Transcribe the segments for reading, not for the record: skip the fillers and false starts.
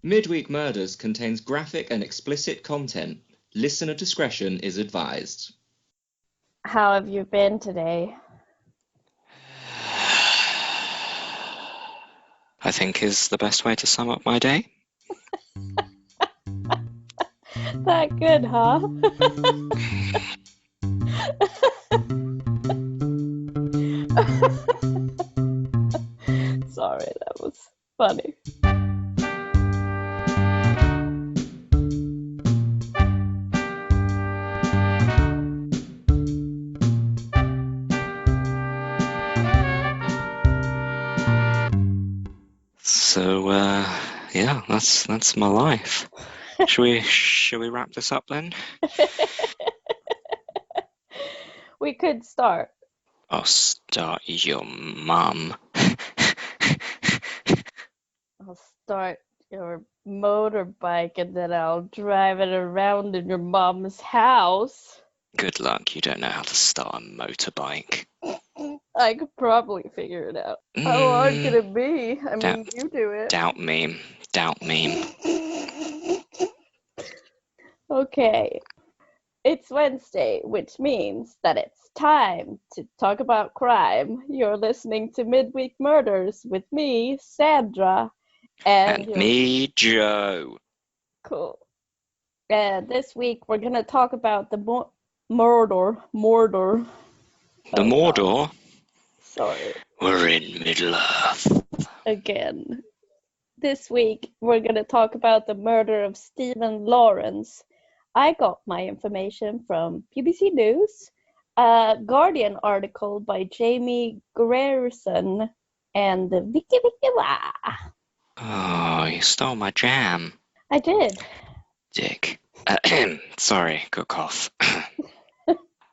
Midweek Murders contains graphic and explicit content. Listener discretion is advised. How have you been today? I think is the best way to sum up my day. That good, huh? Sorry, that was funny. So yeah, that's my life. Should we wrap this up then? We could start. I'll start your mum. I'll start your motorbike and then I'll drive it around in your mom's house. Good luck, you don't know how to start a motorbike. I could probably figure it out. How hard could it be? I mean, you do it. Doubt me. Okay. It's Wednesday, which means that it's time to talk about crime. You're listening to Midweek Murders with me, Sandra, and me, Joe. Cool. And this week we're gonna talk about the Mordor. The Mordor? Sorry. We're in Middle-earth. Again. This week we're gonna talk about the murder of Stephen Lawrence. I got my information from BBC News, a Guardian article by Jamie Grierson, and Wiki. Oh, you stole my jam. I did. Dick. Sorry, good cough.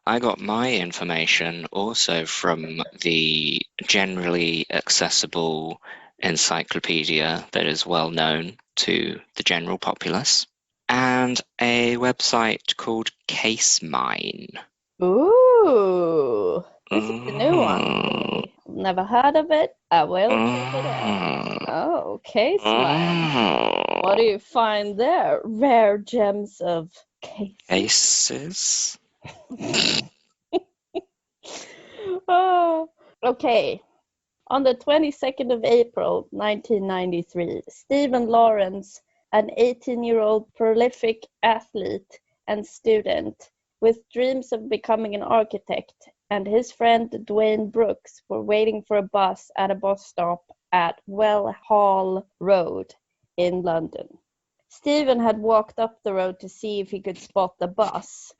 I got my information also from the generally accessible encyclopedia that is well known to the general populace, and a website called CaseMine. Ooh, this is a new one. Never heard of it. I will check it out. Oh, CaseMine. What do you find there? Rare gems of cases. Oh, okay. On the 22nd of April, 1993, Stephen Lawrence, an 18-year-old prolific athlete and student with dreams of becoming an architect, and his friend Dwayne Brooks were waiting for a bus at a bus stop at Hall Road in London. Stephen had walked up the road to see if he could spot the bus,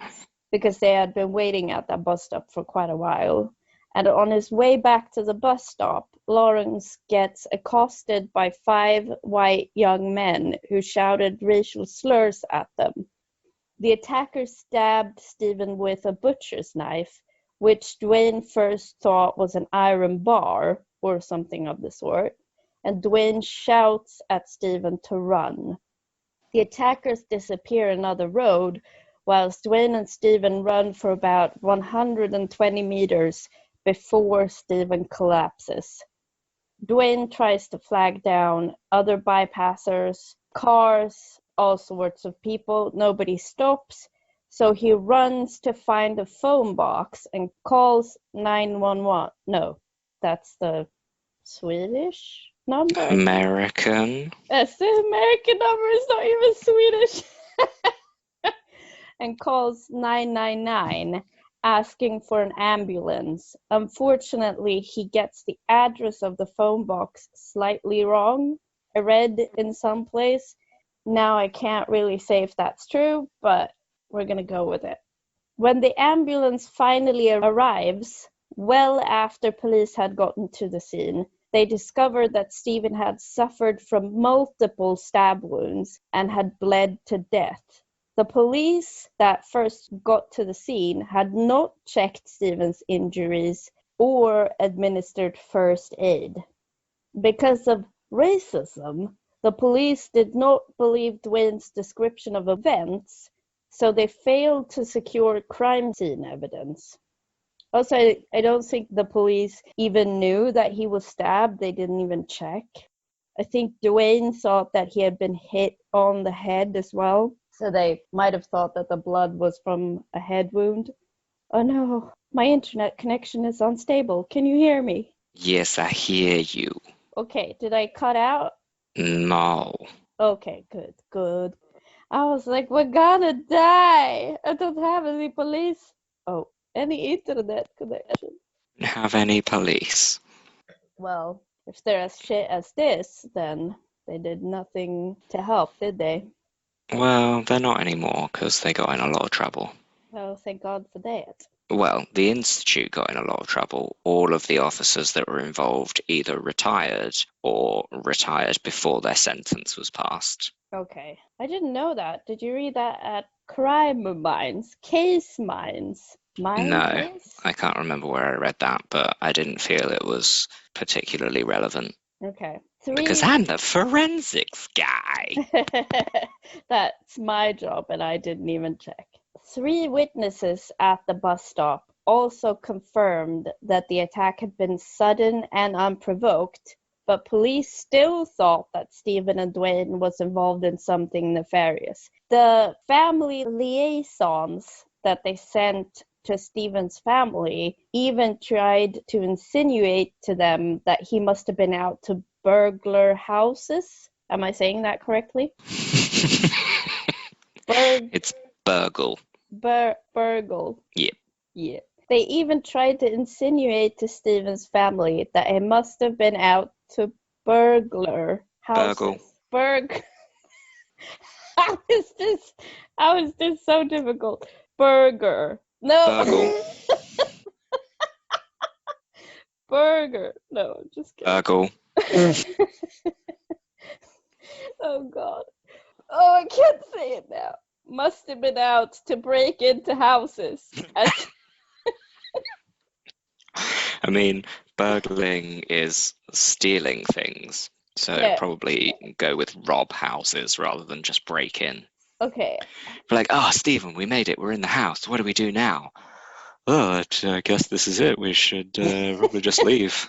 because they had been waiting at that bus stop for quite a while. And on his way back to the bus stop, Lawrence gets accosted by 5 white young men who shouted racial slurs at them. The attackers stabbed Stephen with a butcher's knife, which Dwayne first thought was an iron bar or something of the sort, and Dwayne shouts at Stephen to run. The attackers disappear another road, whilst Dwayne and Stephen run for about 120 meters before Stephen collapses. Dwayne tries to flag down other bypassers, cars, all sorts of people. Nobody stops, so he runs to find a phone box and calls 911. No, that's the Swedish number? American. That's the American number, it's not even Swedish. And calls 999. Asking for an ambulance. Unfortunately, he gets the address of the phone box slightly wrong. I read in some place. Now I can't really say if that's true, but we're going to go with it. When the ambulance finally arrives, well after police had gotten to the scene, they discovered that Stephen had suffered from multiple stab wounds and had bled to death. The police that first got to the scene had not checked Stephen's injuries or administered first aid. Because of racism, the police did not believe Dwayne's description of events, so they failed to secure crime scene evidence. Also, I don't think the police even knew that he was stabbed. They didn't even check. I think Dwayne thought that he had been hit on the head as well. So they might have thought that the blood was from a head wound. Oh no, my internet connection is unstable. Can you hear me? Yes, I hear you. Okay, did I cut out? No. Okay, good. I was like, we're gonna die. I don't have any police. Oh, any internet connection. Have any police? Well, if they're as shit as this, then they did nothing to help, did they? Well, they're not anymore because they got in a lot of trouble. Oh, thank God for that. Well, the Institute got in a lot of trouble. All of the officers that were involved either retired or retired before their sentence was passed. Okay. I didn't know that. Did you read that at Crime Minds? Case Minds? No, Case? I can't remember where I read that, but I didn't feel it was particularly relevant. Okay. Because I'm the forensics guy. That's my job, and I didn't even check. 3 witnesses at the bus stop also confirmed that the attack had been sudden and unprovoked, but police still thought that Stephen and Dwayne was involved in something nefarious. The family liaisons that they sent to Stephen's family even tried to insinuate to them that he must have been out to burglar houses. Am I saying that correctly? It's burgle. Burgle. Yep. Yeah. They even tried to insinuate to Stephen's family that he must have been out to burglar houses. Burgle. How is this so difficult? Burger. No. Burgle. Burger. No, just kidding. Burgle. Oh God. Oh, I can't say it now. Must have been out to break into houses. I mean, burgling is stealing things, so Yeah. probably go with rob houses rather than just break in. Okay. We're like, oh, Stephen, we made it. We're in the house. What do we do now? Oh, I guess this is it. We should probably just leave.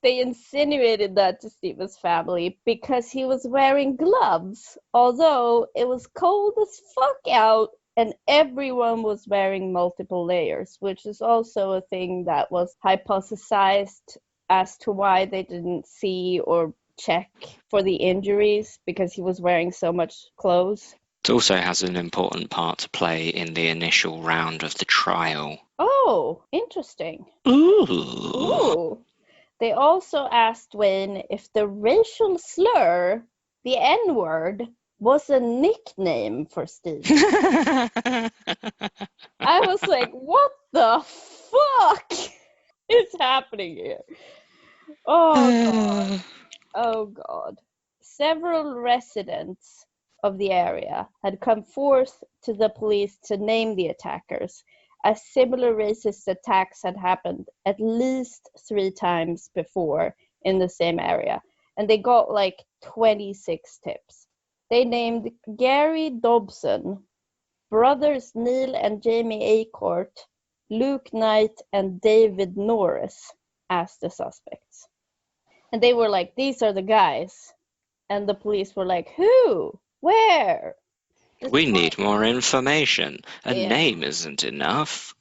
They insinuated that to Stephen's family because he was wearing gloves, although it was cold as fuck out and everyone was wearing multiple layers, which is also a thing that was hypothesized as to why they didn't see or check for the injuries because he was wearing so much clothes. It also has an important part to play in the initial round of the trial. Oh, interesting. Ooh. They also asked Dwayne if the racial slur, the N-word, was a nickname for Steve. I was like, what the fuck is happening here? Oh, God. Oh, God. Several residents of the area had come forth to the police to name the attackers, as similar racist attacks had happened at least 3 times before in the same area, and they got like 26 tips. They named Gary Dobson, brothers Neil and Jamie Acortt, Luke Knight, and David Norris as the suspects. And they were like, these are the guys. And the police were like, who? Where? We need more information. A Yeah. name isn't enough.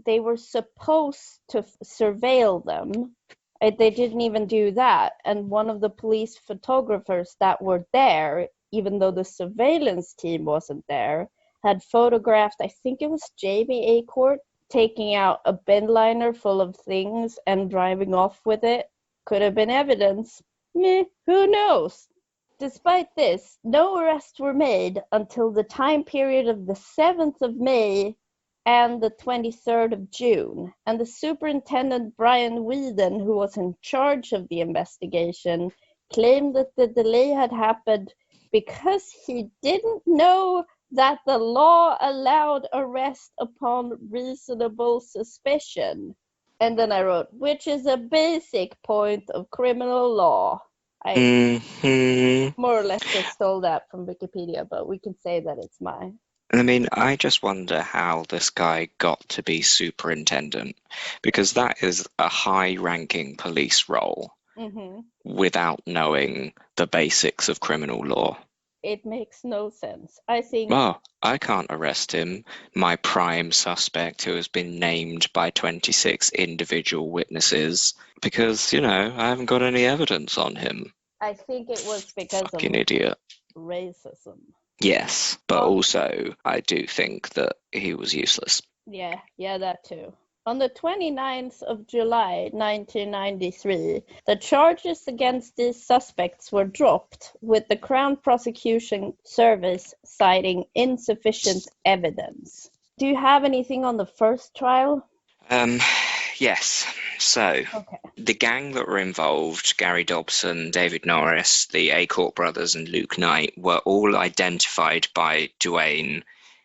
They were supposed to surveil them. They didn't even do that. And one of the police photographers that were there, even though the surveillance team wasn't there, had photographed, I think it was Jamie Acortt, taking out a bin liner full of things and driving off with it. Could have been evidence. Meh, who knows? Despite this, no arrests were made until the time period of the 7th of May and the 23rd of June. And the superintendent, Brian Whedon, who was in charge of the investigation, claimed that the delay had happened because he didn't know that the law allowed arrest upon reasonable suspicion. And then I wrote, which is a basic point of criminal law. I more or less just stole that from Wikipedia, but we can say that it's mine. I mean, I just wonder how this guy got to be superintendent, because that is a high-ranking police role. without knowing the basics of criminal law. It makes no sense. I think... Well, I can't arrest him, my prime suspect who has been named by 26 individual witnesses, because, I haven't got any evidence on him. I think it was because Fucking of idiot. racism. Yes, but also I do think that he was useless. Yeah, that too. On the 29th of July 1993, the charges against these suspects were dropped, with the Crown Prosecution Service citing insufficient evidence. Do you have anything on the first trial? Yes. So, The gang that were involved, Gary Dobson, David Norris, the Acork brothers and Luke Knight, were all identified by Duane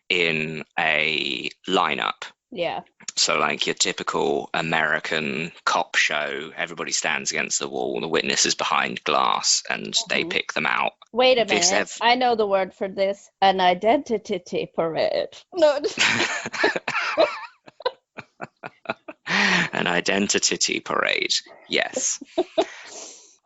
in a lineup. Yeah. So like your typical American cop show, everybody stands against the wall, the witness is behind glass, and they pick them out. Wait a minute, I know the word for this, an identity parade. No. An identity parade, yes.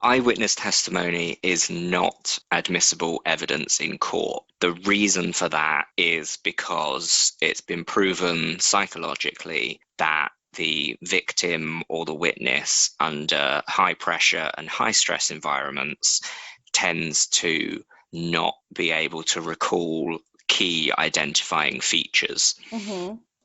Eyewitness testimony is not admissible evidence in court. The reason for that is because it's been proven psychologically that the victim or the witness under high pressure and high stress environments tends to not be able to recall key identifying features.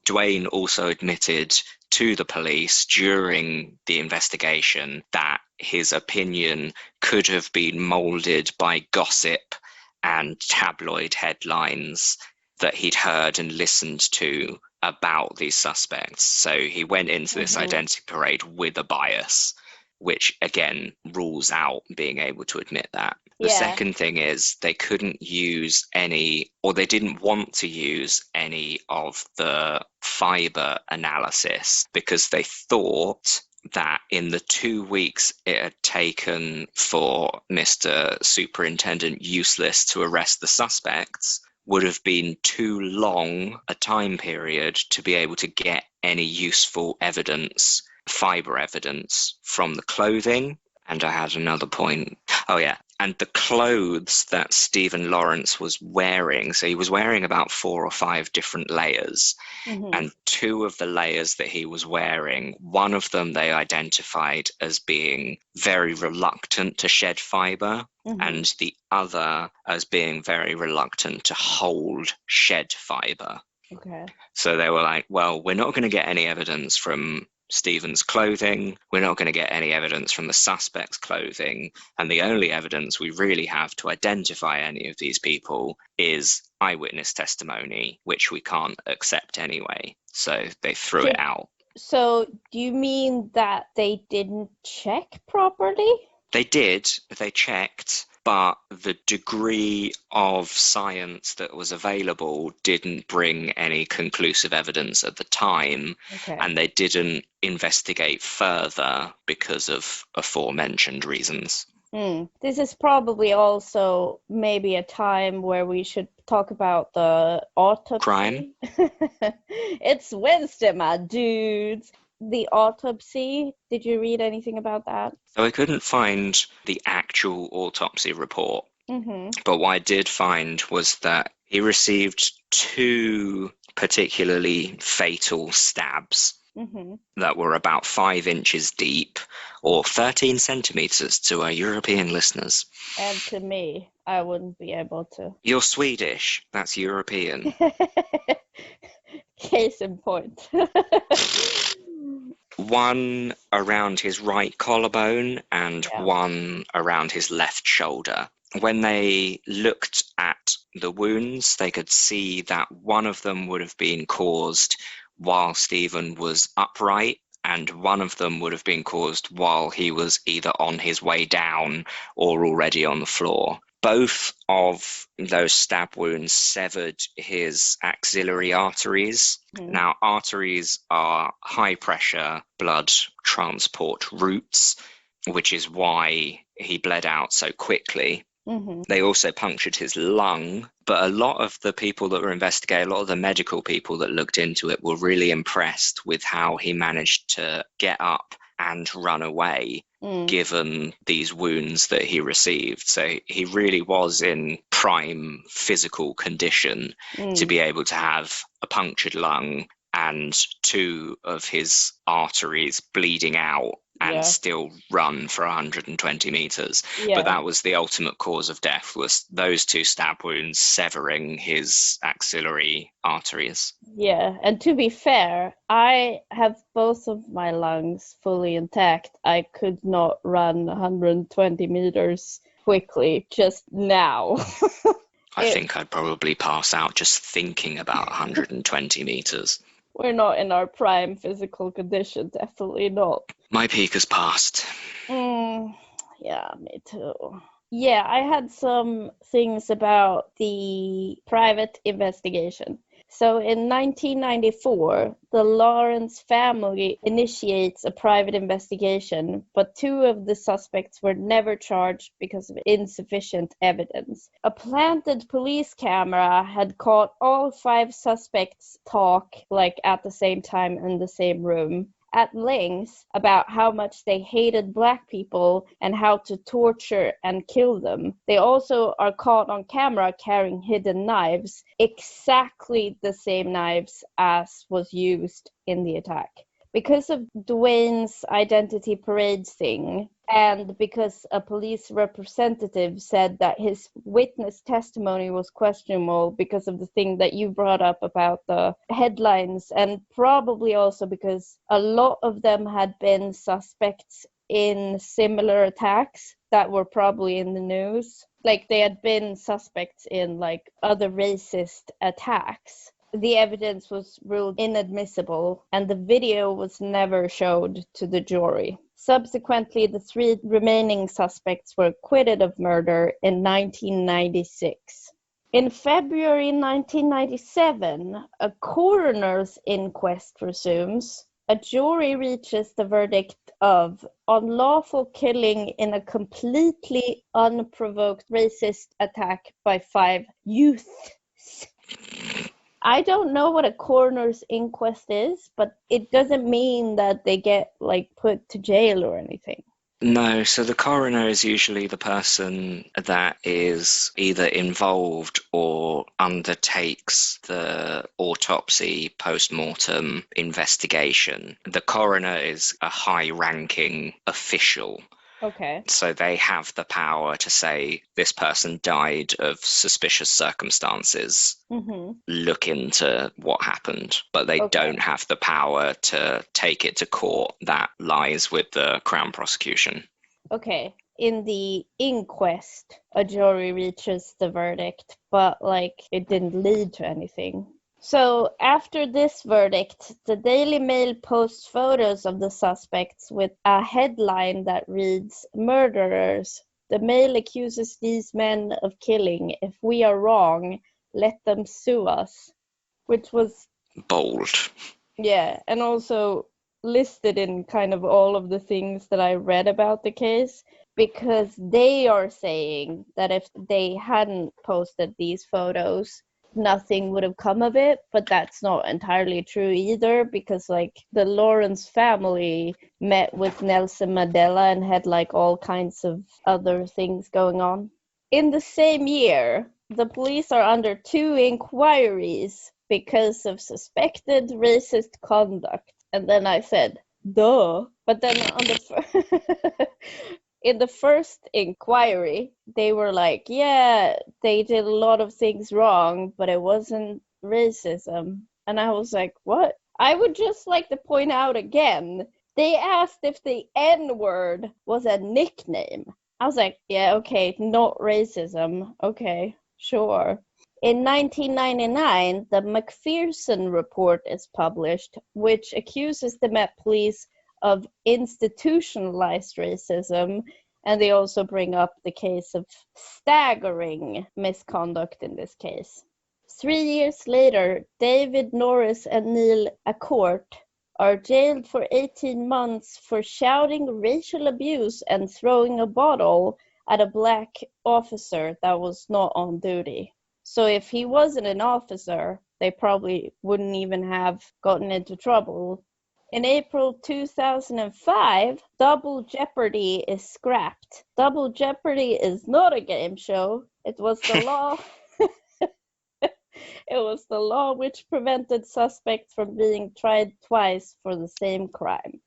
Duane also admitted to the police during the investigation that his opinion could have been molded by gossip and tabloid headlines that he'd heard and listened to about these suspects. So he went into this identity parade with a bias, which again rules out being able to admit that. The second thing is they couldn't use any, or they didn't want to use any of the fibre analysis because they thought that in the 2 weeks it had taken for Mr. Superintendent Useless to arrest the suspects would have been too long a time period to be able to get any useful evidence, fibre evidence from the clothing. And I had another point. Oh, yeah. And the clothes that Stephen Lawrence was wearing, so he was wearing about 4 or 5 different layers. And 2 of the layers that he was wearing, one of them they identified as being very reluctant to shed fibre, and the other as being very reluctant to hold shed fibre. So they were like, well, we're not going to get any evidence from Stephen's clothing, we're not going to get any evidence from the suspect's clothing, and the only evidence we really have to identify any of these people is eyewitness testimony, which we can't accept anyway. So they threw it out. So do you mean that they didn't check properly? They did, they checked, but the degree of science that was available didn't bring any conclusive evidence at the time, and they didn't investigate further because of aforementioned reasons. This is probably also maybe a time where we should talk about the autopsy. Crime? It's Wednesday, my dudes. The autopsy, did you read anything about that? So I couldn't find the actual autopsy report, but what I did find was that he received 2 particularly fatal stabs that were about 5 inches deep, or 13 centimeters to our European listeners. And to me, I wouldn't be able to. You're Swedish, that's European. Case in point. One around his right collarbone and one around his left shoulder. When they looked at the wounds, they could see that one of them would have been caused while Stephen was upright, and one of them would have been caused while he was either on his way down or already on the floor. Both of those stab wounds severed his axillary arteries. Now, arteries are high-pressure blood transport routes, which is why he bled out so quickly. They also punctured his lung, but a lot of the people that were investigating, a lot of the medical people that looked into it were really impressed with how he managed to get up and run away, Mm. given these wounds that he received. So he really was in prime physical condition to be able to have a punctured lung and 2 of his arteries bleeding out and still run for 120 meters. But that was the ultimate cause of death, was those 2 stab wounds severing his axillary arteries. Yeah, and to be fair, I have both of my lungs fully intact. I could not run 120 meters quickly just now. I think I'd probably pass out just thinking about 120 meters. We're not in our prime physical condition, definitely not. My peak has passed. Yeah, me too. Yeah, I had some things about the private investigation. So in 1994, the Lawrence family initiates a private investigation, but 2 of the suspects were never charged because of insufficient evidence. A planted police camera had caught all 5 suspects talk, like at the same time in the same room, at length about how much they hated black people and how to torture and kill them. They also are caught on camera carrying hidden knives, exactly the same knives as was used in the attack. Because of Dwayne's identity parade thing, and because a police representative said that his witness testimony was questionable because of the thing that you brought up about the headlines, and probably also because a lot of them had been suspects in similar attacks that were probably in the news. Like, they had been suspects in, like, other racist attacks. The evidence was ruled inadmissible, and the video was never showed to the jury. Subsequently, the 3 remaining suspects were acquitted of murder in 1996. In February 1997, a coroner's inquest resumes. A jury reaches the verdict of unlawful killing in a completely unprovoked racist attack by 5 youths. I don't know what a coroner's inquest is, but it doesn't mean that they get, like, put to jail or anything. No, so the coroner is usually the person that is either involved or undertakes the autopsy post-mortem investigation. The coroner is a high-ranking official. Okay. So they have the power to say this person died of suspicious circumstances. Look into what happened, but they don't have the power to take it to court. That lies with the Crown prosecution. Okay. In the inquest, a jury reaches the verdict, but, like, it didn't lead to anything. So after this verdict, the Daily Mail posts photos of the suspects with a headline that reads, "Murderers. The Mail accuses these men of killing. If we are wrong, let them sue us." Which was bold. Yeah, and also listed in kind of all of the things that I read about the case, because they are saying that if they hadn't posted these photos, nothing would have come of it, but that's not entirely true either, because, like, the Lawrence family met with Nelson Mandela and had, like, all kinds of other things going on. In the same year, the police are under 2 inquiries because of suspected racist conduct. And then I said, duh. But then on the in the first inquiry, they were like, yeah, they did a lot of things wrong, but it wasn't racism. And I was like, what? I would just like to point out again, they asked if the N-word was a nickname. I was like, yeah, okay, not racism. Okay, sure. In 1999, the McPherson report is published, which accuses the Met Police of institutionalized racism, and they also bring up the case of staggering misconduct in this case. 3 years later, David Norris and Neil Accord are jailed for 18 months for shouting racial abuse and throwing a bottle at a black officer that was not on duty. So if he wasn't an officer, they probably wouldn't even have gotten into trouble. In April 2005, Double Jeopardy is scrapped. Double Jeopardy is not a game show. It was the law. It was the law which prevented suspects from being tried twice for the same crime.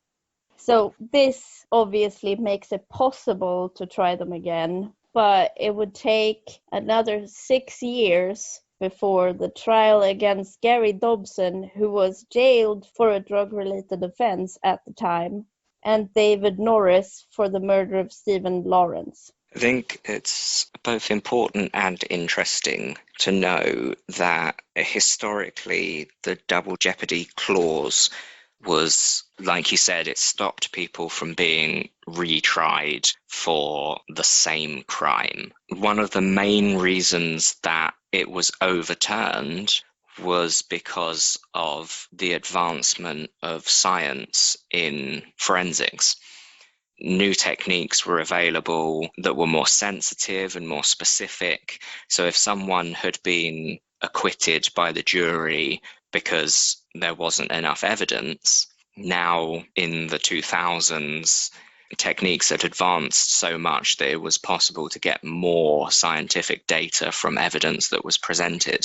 So this obviously makes it possible to try them again, but it would take another 6 years before the trial against Gary Dobson, who was jailed for a drug-related offense at the time, and David Norris for the murder of Stephen Lawrence. I think it's both important and interesting to know that historically the double jeopardy clause was, like you said, it stopped people from being retried for the same crime. One of the main reasons that it was overturned was because of the advancement of science in forensics. New techniques were available that were more sensitive and more specific. So if someone had been acquitted by the jury because there wasn't enough evidence, now in the 2000s, techniques had advanced so much that it was possible to get more scientific data from evidence that was presented.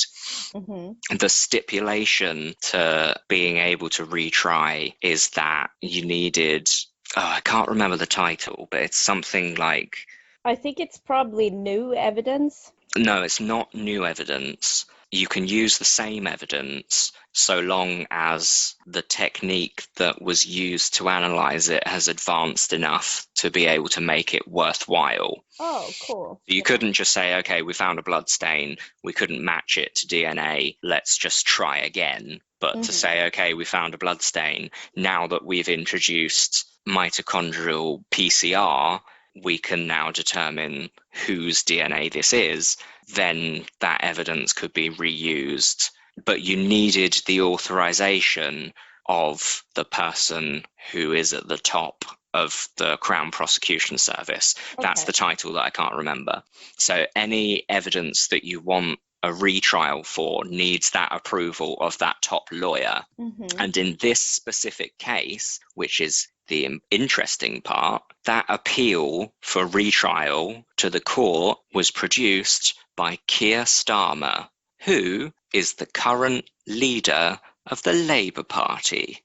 Mm-hmm. The stipulation to being able to retry is that you needed, I can't remember the title, but it's something like... I think it's probably new evidence. No, it's not new evidence. You can use the same evidence so long as the technique that was used to analyze it has advanced enough to be able to make it worthwhile. Oh, cool. You couldn't just say, okay, we found a blood stain, we couldn't match it to DNA, let's just try again. But to say, okay, we found a blood stain, now that we've introduced mitochondrial PCR, we can now determine whose DNA this is, then that evidence could be reused. But you needed the authorization of the person who is at the top of the Crown Prosecution Service. Okay. That's the title that I can't remember. So any evidence that you want a retrial for needs that approval of that top lawyer. Mm-hmm. And in this specific case, which is the interesting part, that appeal for retrial to the court was produced by Keir Starmer, who is the current leader of the Labour Party.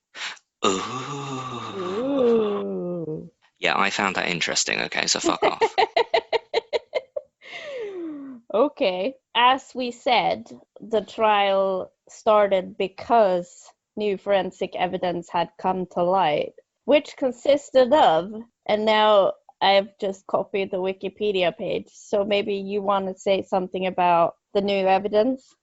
Ooh. Yeah, I found that interesting. Okay, so fuck off. Okay. As we said, the trial started because new forensic evidence had come to light, which consisted of, and now I've just copied the Wikipedia page, so maybe you want to say something about the new evidence?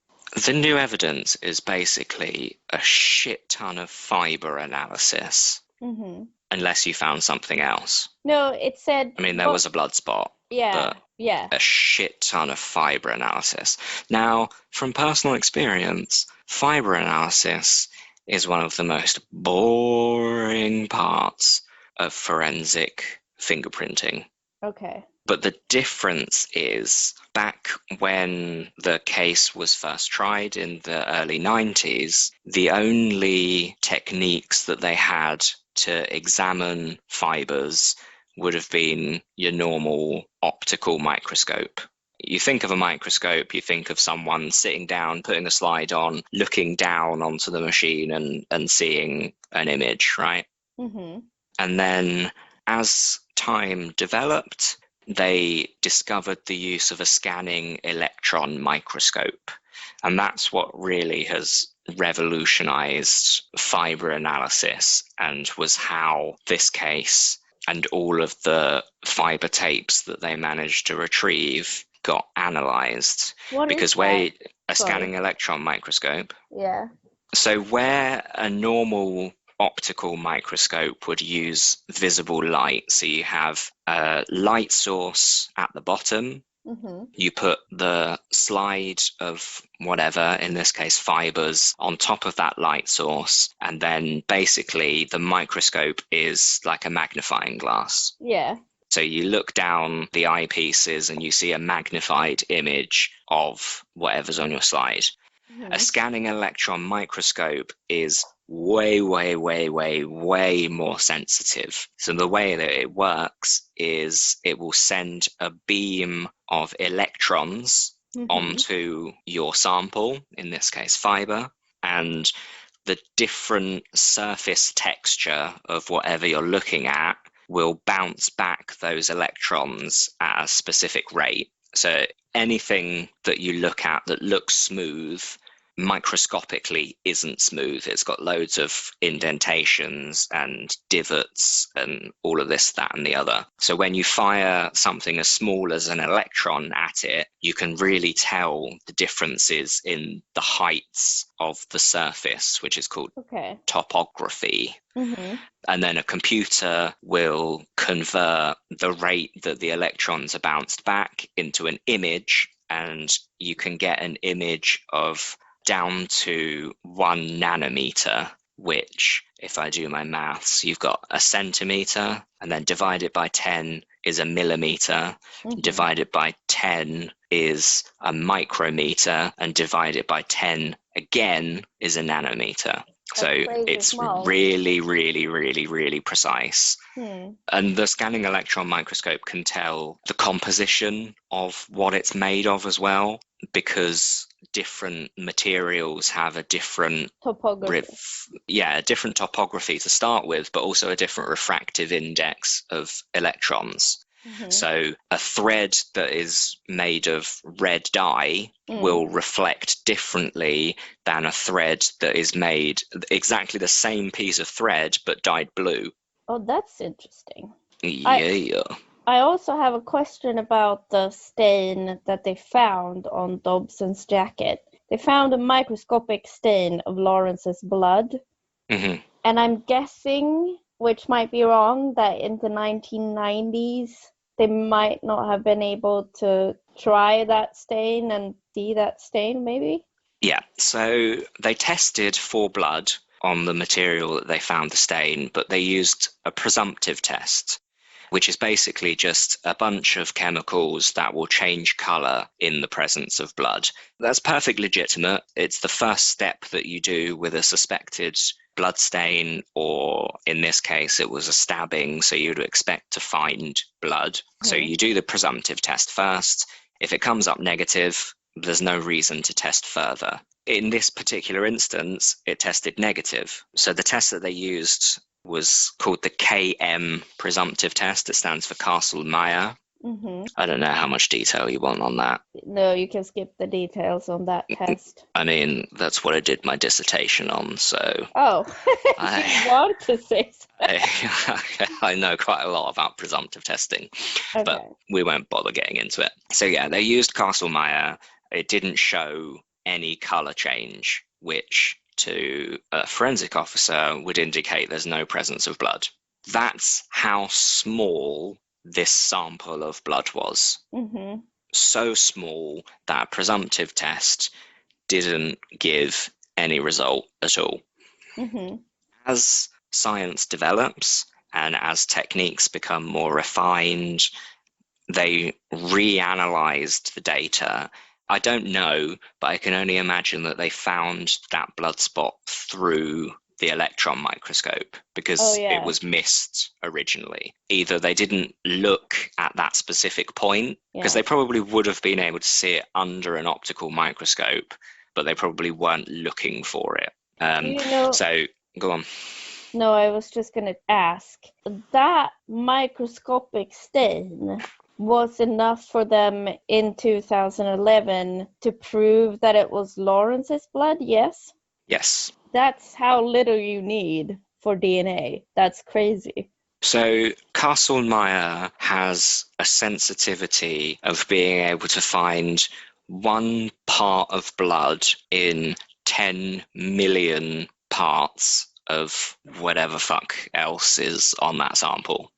The new evidence is basically a shit ton of fibre analysis, unless you found something else. No, it said... I mean, there was a blood spot. Yeah. A shit ton of fibre analysis. Now, from personal experience, fibre analysis is one of the most boring parts of forensic fingerprinting. Okay. But the difference is, back when the case was first tried in the early 90s, the only techniques that they had to examine fibres would have been your normal optical microscope. You think of a microscope, you think of someone sitting down, putting a slide on, looking down onto the machine and seeing an image, right? Mm-hmm. And then as time developed, they discovered the use of a scanning electron microscope. And that's what really has revolutionized fibre analysis and was how this case and all of the fibre tapes that they managed to retrieve got analysed. Because where a scanning electron microscope. Yeah. So where a normal optical microscope would use visible light, so you have a light source at the bottom, you put the slide of whatever, in this case fibres, on top of that light source, and then basically the microscope is like a magnifying glass. Yeah. So you look down the eyepieces and you see a magnified image of whatever's on your slide. A scanning electron microscope is way, way, way, way, way more sensitive. So the way that it works is it will send a beam of electrons onto your sample, in this case fibre, and the different surface texture of whatever you're looking at will bounce back those electrons at a specific rate. So anything that you look at that looks smooth microscopically isn't smooth. It's got loads of indentations and divots and all of this, that, and the other. So when you fire something as small as an electron at it, you can really tell the differences in the heights of the surface, which is called topography. And then a computer will convert the rate that the electrons are bounced back into an image, and you can get an image of down to 1 nanometer, which, if I do my maths, you've got a centimeter, and then divided by 10 is a millimeter, divided by 10 is a micrometer, and divided by 10 again is a nanometer. So it's really, really, really, really precise. And the scanning electron microscope can tell the composition of what it's made of as well, because different materials have a different topography. A different topography to start with, but also a different refractive index of electrons. So a thread that is made of red dye will reflect differently than a thread that is made exactly the same piece of thread but dyed blue. Oh, that's interesting. Yeah. I also have a question about the stain that they found on Dobson's jacket. They found a microscopic stain of Lawrence's blood. And I'm guessing, which might be wrong, that in the 1990s, they might not have been able to try that stain and see that stain, maybe? Yeah, so they tested for blood on the material that they found the stain, but they used a presumptive test, which is basically just a bunch of chemicals that will change colour in the presence of blood. That's perfectly legitimate. It's the first step that you do with a suspected blood stain, or in this case it was a stabbing, so you'd expect to find blood. So you do the presumptive test first. If it comes up negative, there's no reason to test further. In this particular instance, it tested negative. So the test that they used was called the KM presumptive test. It stands for Castle-Meyer. I don't know how much detail you want on that. No, you can skip the details on that test. I mean, that's what I did my dissertation on, so... Oh, you want to say so. I know quite a lot about presumptive testing, but we won't bother getting into it. So yeah, they used Castle-Meyer. It didn't show any colour change, which to a forensic officer would indicate there's no presence of blood. That's how small this sample of blood was. So small that a presumptive test didn't give any result at all. As science develops and as techniques become more refined, they reanalyzed the data. I don't know, but I can only imagine that they found that blood spot through the electron microscope, because it was missed originally. Either they didn't look at that specific point, because they probably would have been able to see it under an optical microscope, but they probably weren't looking for it. So go on. No, I was just going to ask, that microscopic stain was enough for them in 2011 to prove that it was Lawrence's blood, yes? Yes. That's how little you need for DNA. That's crazy. So Castle-Meyer has a sensitivity of being able to find one part of blood in 10 million parts of whatever fuck else is on that sample.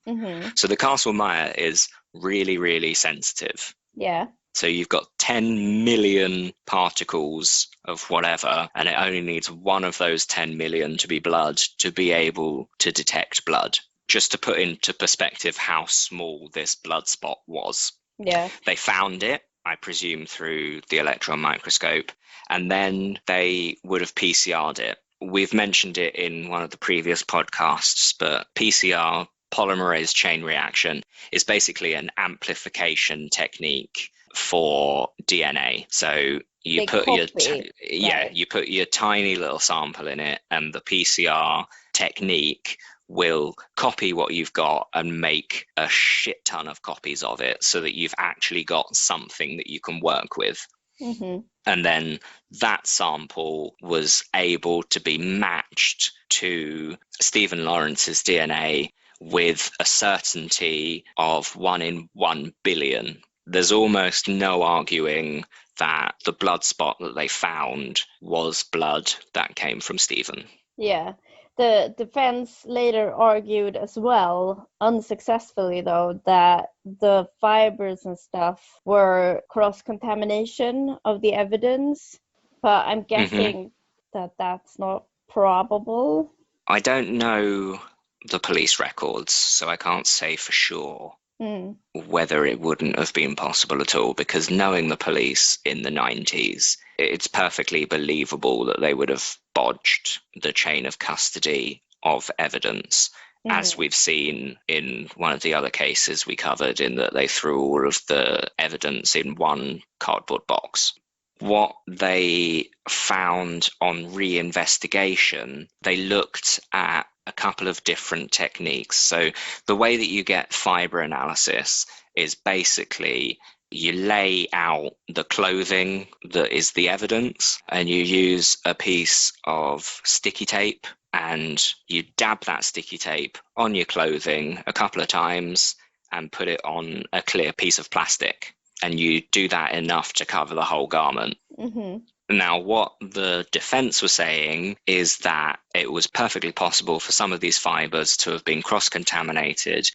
So the Castle-Meyer is really, really sensitive. Yeah. So you've got 10 million particles of whatever, and it only needs one of those 10 million to be blood to be able to detect blood. Just to put into perspective how small this blood spot was. Yeah. They found it. I presume through the electron microscope, and then they would have PCR'd it. We've mentioned it in one of the previous podcasts, but PCR, polymerase chain reaction, is basically an amplification technique for DNA. So you put you put your tiny little sample in it, and the PCR technique will copy what you've got and make a shit ton of copies of it so that you've actually got something that you can work with. Mm-hmm. And then that sample was able to be matched to Stephen Lawrence's DNA with a certainty of 1 in 1 billion. There's almost no arguing that the blood spot that they found was blood that came from Stephen. Yeah. The defense later argued as well, unsuccessfully though, that the fibres and stuff were cross-contamination of the evidence, but I'm guessing that that's not probable. I don't know the police records, so I can't say for sure whether it wouldn't have been possible at all, because knowing the police in the 90s, it's perfectly believable that they would have bodged the chain of custody of evidence, as we've seen in one of the other cases we covered, in that they threw all of the evidence in one cardboard box. What they found on reinvestigation, they looked at a couple of different techniques. So the way that you get fibre analysis is basically you lay out the clothing that is the evidence, and you use a piece of sticky tape, and you dab that sticky tape on your clothing a couple of times and put it on a clear piece of plastic. And you do that enough to cover the whole garment. Now, what the defense was saying is that it was perfectly possible for some of these fibres to have been cross-contaminated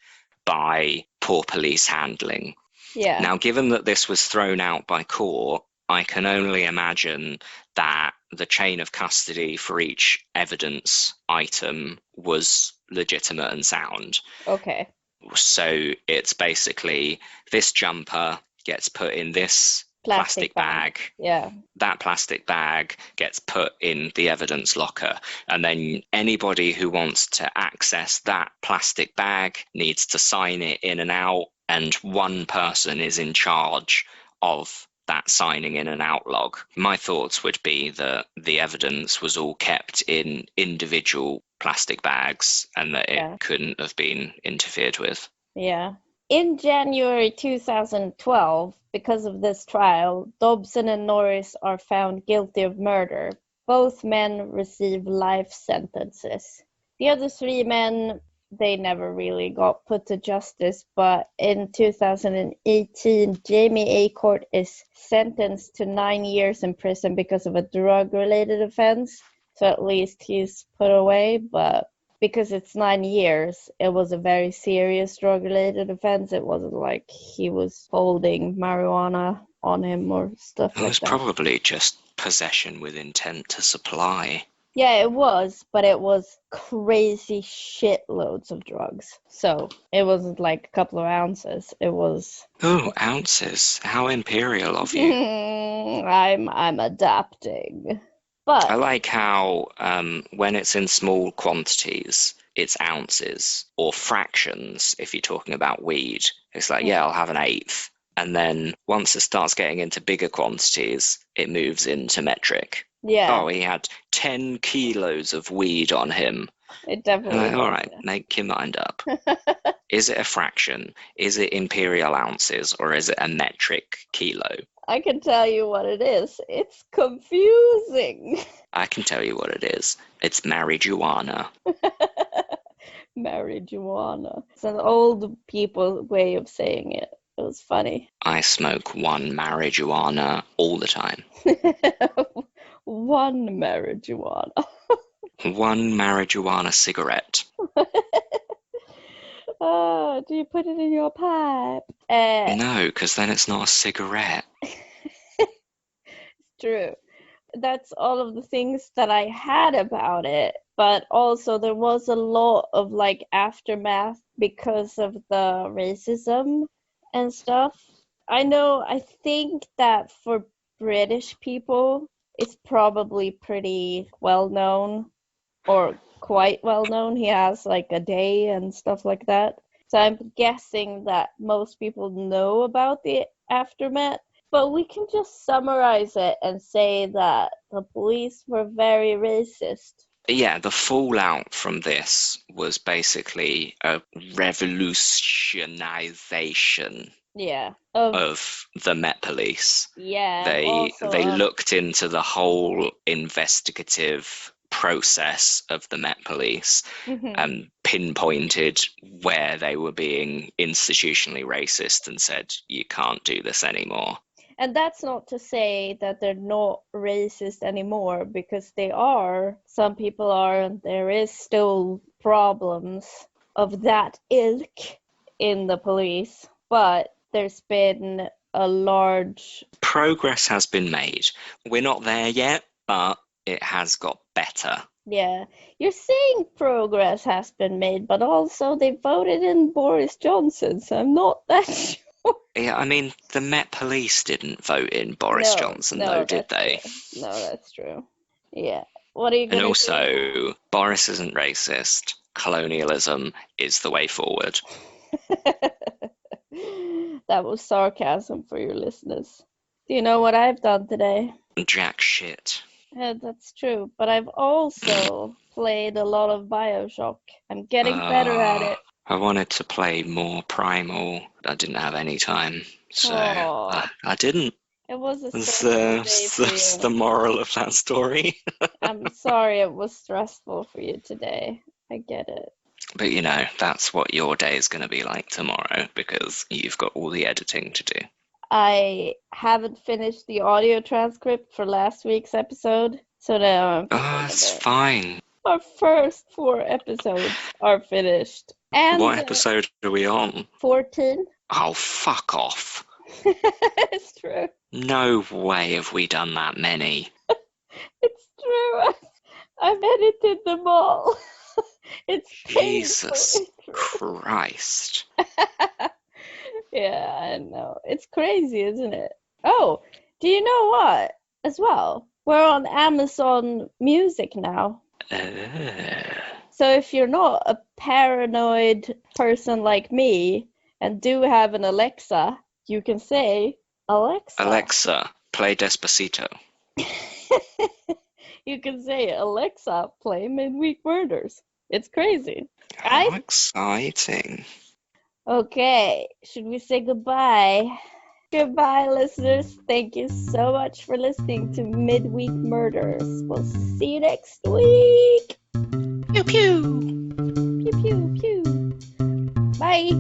by poor police handling. Yeah. Now, given that this was thrown out by court, I can only imagine that the chain of custody for each evidence item was legitimate and sound. Okay. So it's basically this jumper gets put in this plastic bag. Yeah. That plastic bag gets put in the evidence locker. And then anybody who wants to access that plastic bag needs to sign it in and out. And one person is in charge of that signing in and out log. My thoughts would be that the evidence was all kept in individual plastic bags and that it couldn't have been interfered with. Yeah. In January 2012, because of this trial, Dobson and Norris are found guilty of murder. Both men receive life sentences. The other 3 men, they never really got put to justice, but in 2018, Jamie Acord is sentenced to 9 years in prison because of a drug-related offense. So at least he's put away, but because it's 9 years, it was a very serious drug-related offense. It wasn't like he was holding marijuana on him or stuff like that. It was probably just possession with intent to supply. Yeah, it was, but it was crazy shitloads of drugs. So it wasn't like a couple of ounces. It was... Oh, ounces. How imperial of you. I'm adapting. But I like how when it's in small quantities, it's ounces or fractions. If you're talking about weed, it's like, yeah, I'll have an eighth. And then once it starts getting into bigger quantities, it moves into metric. Yeah. Oh, he had 10 kilos of weed on him. It definitely all right, make your mind up. Is it a fraction? Is it imperial ounces? Or is it a metric kilo? I can tell you what it is. It's confusing. I can tell you what it is. It's marijuana. Marijuana. It's an old people way of saying it. It was funny. I smoke one marijuana all the time. One marijuana. One marijuana cigarette. Do you put it in your pipe? No, because then it's not a cigarette. It's true. That's all of the things that I had about it. But also there was a lot of like aftermath because of the racism and stuff. I think that for British people, it's probably pretty well known, or quite well known. He has like a day and stuff like that. So I'm guessing that most people know about the aftermath. But we can just summarize it and say that the police were very racist. Yeah, the fallout from this was basically a revolutionization Yeah. of the Met Police. Yeah. They looked into the whole investigative process of the Met Police and pinpointed where they were being institutionally racist and said, you can't do this anymore. And that's not to say that they're not racist anymore, because they are. Some people are, and there is still problems of that ilk in the police. But there's been a large... Progress has been made. We're not there yet, but it has got better. Yeah, you're saying progress has been made, but also they voted in Boris Johnson, so I'm not that sure. Yeah, I mean, the Met Police didn't vote in Boris Johnson, though, did they? True. No, that's true. Yeah. What are you going to do? And also, Boris isn't racist. Colonialism is the way forward. That was sarcasm for your listeners. Do you know what I've done today? Jack shit. Yeah, that's true. But I've also played a lot of BioShock. I'm getting better at it. I wanted to play more Primal. I didn't have any time, so I didn't. It was a stressful day for you. That's the moral of that story. I'm sorry it was stressful for you today. I get it. But you know, that's what your day is going to be like tomorrow, because you've got all the editing to do. I haven't finished the audio transcript for last week's episode, so now I'm it's fine. Our first 4 episodes are finished. And what episode are we on? 14. Oh, fuck off. It's true. No way have we done that many. It's true. I've edited them all. It's Jesus Christ. Yeah, I know. It's crazy, isn't it? Oh, do you know what? As well, we're on Amazon Music now. So if you're not a paranoid person like me and do have an Alexa, you can say, Alexa, play Despacito. You can say, Alexa, play Midweek Murders. It's crazy. How exciting. Okay, should we say goodbye? Goodbye, listeners. Thank you so much for listening to Midweek Murders. We'll see you next week. Pew pew. Pew pew pew. Bye.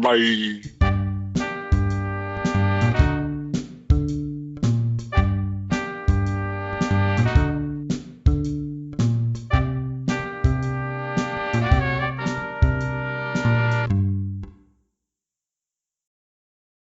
Bye.